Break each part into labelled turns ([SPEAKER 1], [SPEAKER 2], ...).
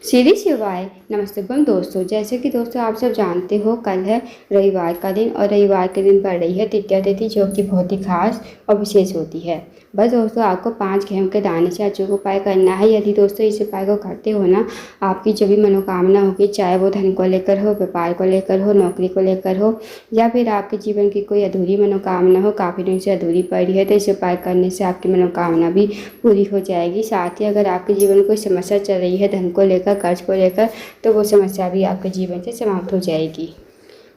[SPEAKER 1] श्री शिवाय नमस्ते दोस्तों। जैसे कि दोस्तों आप सब जानते हो, कल है रविवार का दिन और रविवार के दिन पड़ रही है तृतीया तिथि, जो कि बहुत ही खास और विशेष होती है। बस दोस्तों आपको 5 गेहूं के दाने से अचूक उपाय करना है। यदि दोस्तों इस उपाय को करते हो ना, आपकी जो भी मनोकामना होगी, चाहे वो धन को लेकर हो, व्यापार को लेकर हो, नौकरी को लेकर हो, या फिर आपके जीवन की कोई अधूरी मनोकामना हो, काफ़ी दिन से अधूरी पड़ी है, तो इस उपाय करने से आपकी मनोकामना भी पूरी हो जाएगी। साथ ही अगर आपके जीवन में कोई समस्या चल रही है धन को लेकर, कर्ज को लेकर, तो वो समस्या भी आपके जीवन से समाप्त हो जाएगी।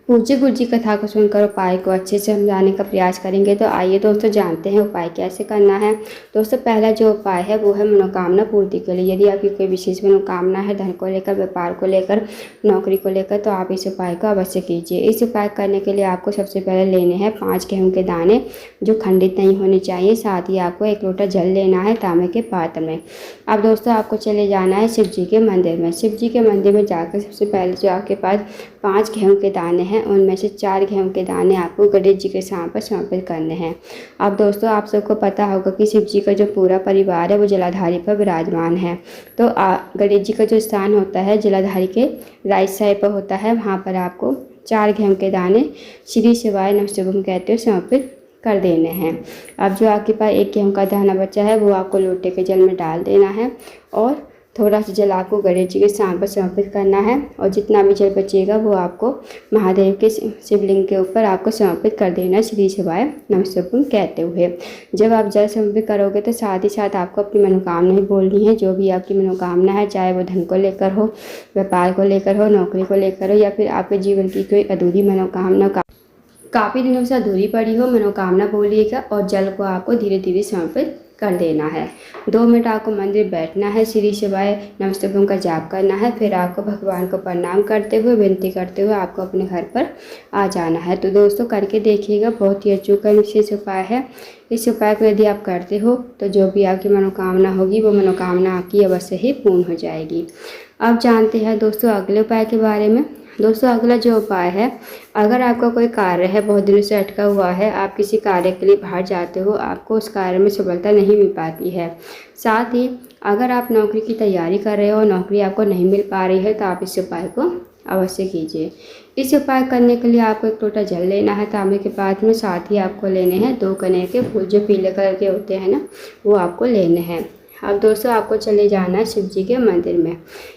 [SPEAKER 1] पूज्य गुरु जी कथा को सुनकर उपाय को अच्छे से समझाने का प्रयास करेंगे। तो आइए दोस्तों जानते हैं उपाय कैसे करना है। दोस्तों पहला जो उपाय है वो है मनोकामना पूर्ति के लिए। यदि आपकी कोई विशेष मनोकामना है धन को लेकर, व्यापार को लेकर, नौकरी को लेकर, तो आप इस उपाय को अवश्य कीजिए। इस उपाय करने के लिए आपको सबसे पहले लेने हैं 5 गेहूं के दाने, जो खंडित नहीं होने चाहिए। साथ ही आपको 1 लोटा जल लेना है तांबे के पात्र में। अब दोस्तों आपको चले जाना है शिव जी के मंदिर में। शिव जी के मंदिर में जाकर सबसे पहले जो आपके पास 5 गेहूं के दाने हैं, उनमें से 4 गेहूं के दाने आपको गणेश जी के स्थान पर समर्पित करने हैं। अब दोस्तों आप सबको पता होगा कि शिव जी का जो पूरा परिवार है वो जलाधारी पर विराजमान है। तो गणेश जी का जो स्थान होता है जलाधारी के राइट साइड पर होता है, वहाँ पर आपको 4 गेहूं के दाने श्री शिवाय नमस्तुभ्यम कहते हुए समर्पित कर देने हैं। अब जो आपके पास 1 गेहूं का दाना बचा है वो आपको लोटे के जल में डाल देना है और थोड़ा सा जल आपको गणेश जी के स्थान पर समर्पित करना है। और जितना भी जल बचेगा वो आपको महादेव के शिवलिंग के ऊपर आपको समर्पित कर देना है श्री शिवाय नमस्तुभ्यम कहते हुए। जब आप जल समर्पित करोगे तो साथ ही साथ आपको अपनी मनोकामना भी बोलनी है। जो भी आपकी मनोकामना है, चाहे वो धन को लेकर हो, व्यापार को लेकर हो, नौकरी को लेकर हो, या फिर आपके जीवन की कोई अधूरी मनोकामना काफ़ी दिनों से अधूरी पड़ी हो, मनोकामना बोलिएगा और जल को आपको धीरे धीरे समर्पित कर देना है। 2 मिनट आपको मंदिर बैठना है, श्री शिवाय नमस्तुभ्यम का जाप करना है। फिर आपको भगवान को प्रणाम करते हुए, विनती करते हुए आपको अपने घर पर आ जाना है। तो दोस्तों करके देखिएगा, बहुत ही अचूक विशेष उपाय है। इस उपाय को यदि आप करते हो तो जो भी आपकी मनोकामना होगी वो मनोकामना आपकी अवश्य ही पूर्ण हो जाएगी। अब जानते हैं दोस्तों अगले उपाय के बारे में। दोस्तों अगला जो उपाय है, अगर आपका कोई कार्य है बहुत दिनों से अटका हुआ है, आप किसी कार्य के लिए बाहर जाते हो, आपको उस कार्य में सफलता नहीं मिल पाती है। साथ ही अगर आप नौकरी की तैयारी कर रहे हो और नौकरी आपको नहीं मिल पा रही है, तो आप इस उपाय को अवश्य कीजिए। इस उपाय करने के लिए आपको 1 लोटा जल लेना है तांबे के पात्र में। साथ ही आपको लेने हैं 2 कनेर के फूल, जो पीले कलर के होते हैं ना, वो आपको लेने हैं। अब दोस्तों आपको चले जाना है शिव जी के मंदिर में।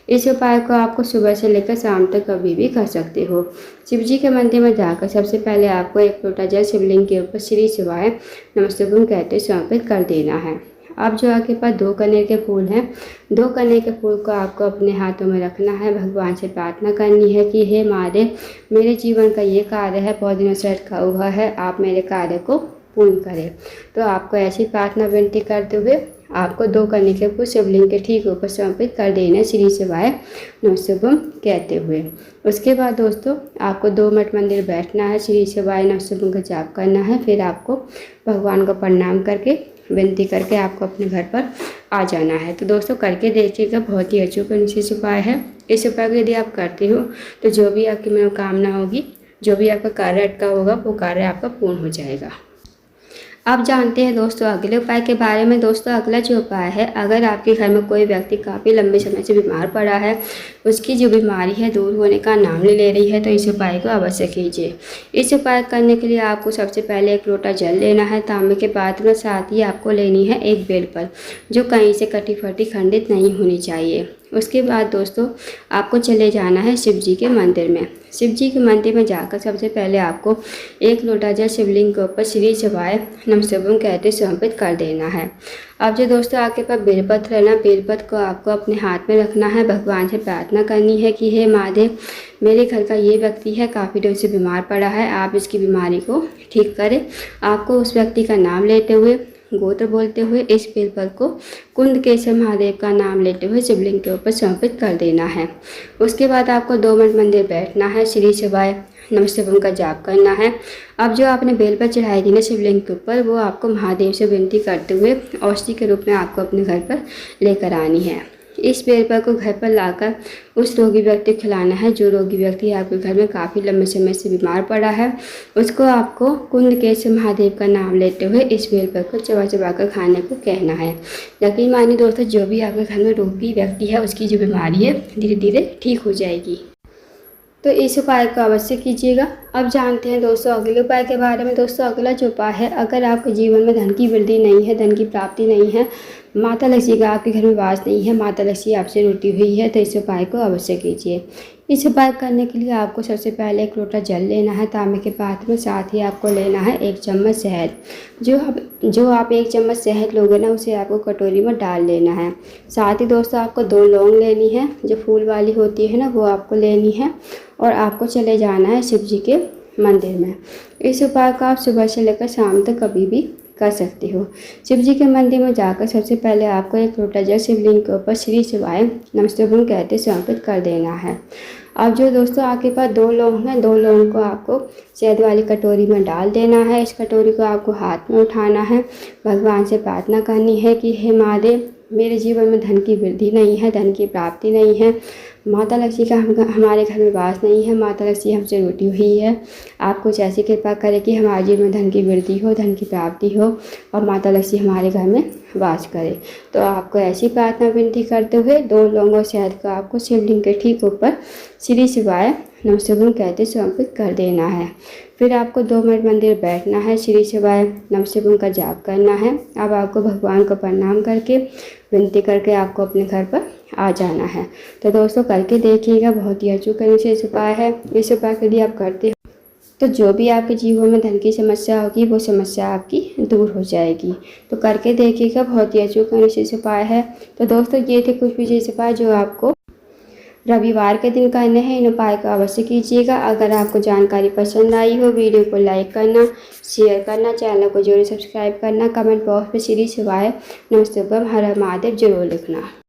[SPEAKER 1] इस उपाय को आपको सुबह से लेकर शाम तक कभी भी कर सकते हो। शिव जी के मंदिर में जाकर सबसे पहले आपको 1 लोटा जल शिवलिंग के ऊपर श्री शिवाय नमस्तुभ्यम कहते समर्पित कर देना है। अब जो आपके पास 2 कनेर के फूल हैं, 2 कनेर के फूल को आपको अपने हाथों में रखना है। भगवान से प्रार्थना करनी है कि हे महादेव, मेरे जीवन का ये कार्य है, बहुत दिनों से अटका हुआ है, आप मेरे कार्य को पूर्ण करें। तो आपको ऐसी प्रार्थना विनती करते हुए आपको 2 कनेर के फूल शिवलिंग के ठीक ऊपर समर्पित कर देना श्री शिवाय नमस्तुभ्यम कहते हुए। उसके बाद दोस्तों आपको 2 मिनट मंदिर बैठना है, श्री शिवाय नमस्तुभ्यम का जाप करना है। फिर आपको भगवान को प्रणाम करके, विनती करके आपको अपने घर पर आ जाना है। तो दोस्तों करके देखिएगा, बहुत ही अचूक विशेष उपाय है। इस उपाय को यदि आप करते हो तो जो भी आपकी मनोकामना होगी, जो भी आपका कार्य अटका होगा, वो कार्य आपका पूर्ण हो जाएगा। अब जानते हैं दोस्तों अगले उपाय के बारे में। दोस्तों अगला जो उपाय है, अगर आपके घर में कोई व्यक्ति काफ़ी लंबे समय से बीमार पड़ा है, उसकी जो बीमारी है दूर होने का नाम ले रही है, तो इस उपाय को अवश्य कीजिए। इस उपाय करने के लिए आपको सबसे पहले 1 लोटा जल लेना है तांबे के पात्र में। साथ ही आपको लेनी है 1 बेलपत्र, जो कहीं से कटी फटी खंडित नहीं होनी चाहिए। उसके बाद दोस्तों आपको चले जाना है शिव जी के मंदिर में। शिव जी के मंदिर में जाकर सबसे पहले आपको 1 लोटा जल शिवलिंग के ऊपर श्री शिवाय नमस्तुभ्यम कहते समर्पित कर देना है। अब जो दोस्तों आपके पास बेलपत्र है ना, बेलपत्र को आपको अपने हाथ में रखना है। भगवान से प्रार्थना करनी है कि हे महादेव, मेरे घर का ये व्यक्ति है, काफ़ी दिनों से बीमार पड़ा है, आप इसकी बीमारी को ठीक करें। आपको उस व्यक्ति का नाम लेते हुए, गोत्र बोलते हुए इस बेलपत्र को कुंदकेश्वर महादेव का नाम लेते हुए शिवलिंग के ऊपर समर्पित कर देना है। उसके बाद आपको 2 मिनट मंदिर बैठना है, श्री शिवाय नमस्तुभ्यम का जाप करना है। अब जो आपने बेलपत्र चढ़ाई थी ना शिवलिंग के ऊपर, वो आपको महादेव से विनती करते हुए औषधि के रूप में आपको अपने घर पर लेकर आनी है। इस बेलपत्र को घर पर लाकर उस रोगी व्यक्ति को खिलाना है। जो रोगी व्यक्ति आपके घर में काफ़ी लंबे समय से बीमार पड़ा है, उसको आपको कुंडकेश्वर महादेव का नाम लेते हुए इस बेलपत्र को चबा चबा कर खाने को कहना है। यकीन मानिए दोस्तों, जो भी आपके घर में रोगी व्यक्ति है उसकी जो बीमारी है धीरे धीरे ठीक हो जाएगी। तो इस उपाय को अवश्य कीजिएगा। अब जानते हैं दोस्तों अगले उपाय के बारे में। दोस्तों अगला जो उपाय है, अगर आपके जीवन में धन की वृद्धि नहीं है, धन की प्राप्ति नहीं है, माता लक्ष्मी का आपके घर में वास नहीं है, माता लक्ष्मी आपसे रूठी हुई है, तो इस उपाय को अवश्य कीजिए। इस उपाय करने के लिए आपको सबसे पहले 1 लोटा जल लेना है तांबे के पात्र में। साथ ही आपको लेना है 1 चम्मच शहद। जो आप 1 चम्मच शहद लोगे ना, उसे आपको कटोरी में डाल लेना है। साथ ही दोस्तों आपको 2 लौंग लेनी है, जो फूल वाली होती है ना, वो आपको लेनी है और आपको चले जाना है शिव जी के मंदिर में। इस उपाय को आप सुबह से लेकर शाम तक कभी भी कर सकते हो। शिव जी के मंदिर में जाकर सबसे पहले आपको 1 लोटा जल शिवलिंग के ऊपर श्री शिवाय नमस्तुभ्यं कहते समर्पित कर देना है। अब जो दोस्तों आपके पास 2 लौंग हैं, 2 लौंग को आपको शहद वाली कटोरी में डाल देना है। इस कटोरी को आपको हाथ में उठाना है, भगवान से प्रार्थना करनी है कि हे महादेव, मेरे जीवन में धन की वृद्धि नहीं है, धन की प्राप्ति नहीं है, माता लक्ष्मी का हमारे घर में वास नहीं है, माता लक्ष्मी हमसे रूठी हुई है। आप कुछ ऐसी कृपा करें कि हमारे जीवन में धन की वृद्धि हो, धन की प्राप्ति हो और माता लक्ष्मी हमारे घर में वास करे। तो आपको ऐसी प्रार्थना विनती करते हुए 2 लौंग और शहद को आपको शिवलिंग के ठीक ऊपर श्री शिवाय नमस्तुभ्यं कहते समर्पित कर देना है। फिर आपको 2 मिनट मंदिर बैठना है, श्री शिवाय नमस्तुभ्यं का जाप करना है। अब आपको भगवान को प्रणाम करके विनती करके आपको अपने घर पर आ जाना है। तो दोस्तों करके देखिएगा, बहुत ही अचूक इस उपाय है। इस उपाय के लिए आप करते हो तो जो भी आपके जीवन में धन की समस्या होगी वो समस्या आपकी दूर हो जाएगी। तो करके देखिएगा, बहुत ही अचूक इस उपाय है। तो दोस्तों ये थे कुछ विशेष उपाय जो आपको रविवार के दिन करने हैं। इन उपाय को अवश्य कीजिएगा। अगर आपको जानकारी पसंद आई हो, वीडियो को लाइक करना, शेयर करना, चैनल को जरूर सब्सक्राइब करना, कमेंट बॉक्स में श्री शिवाय नमस्तुभ्यं हर हर महादेव जरूर लिखना।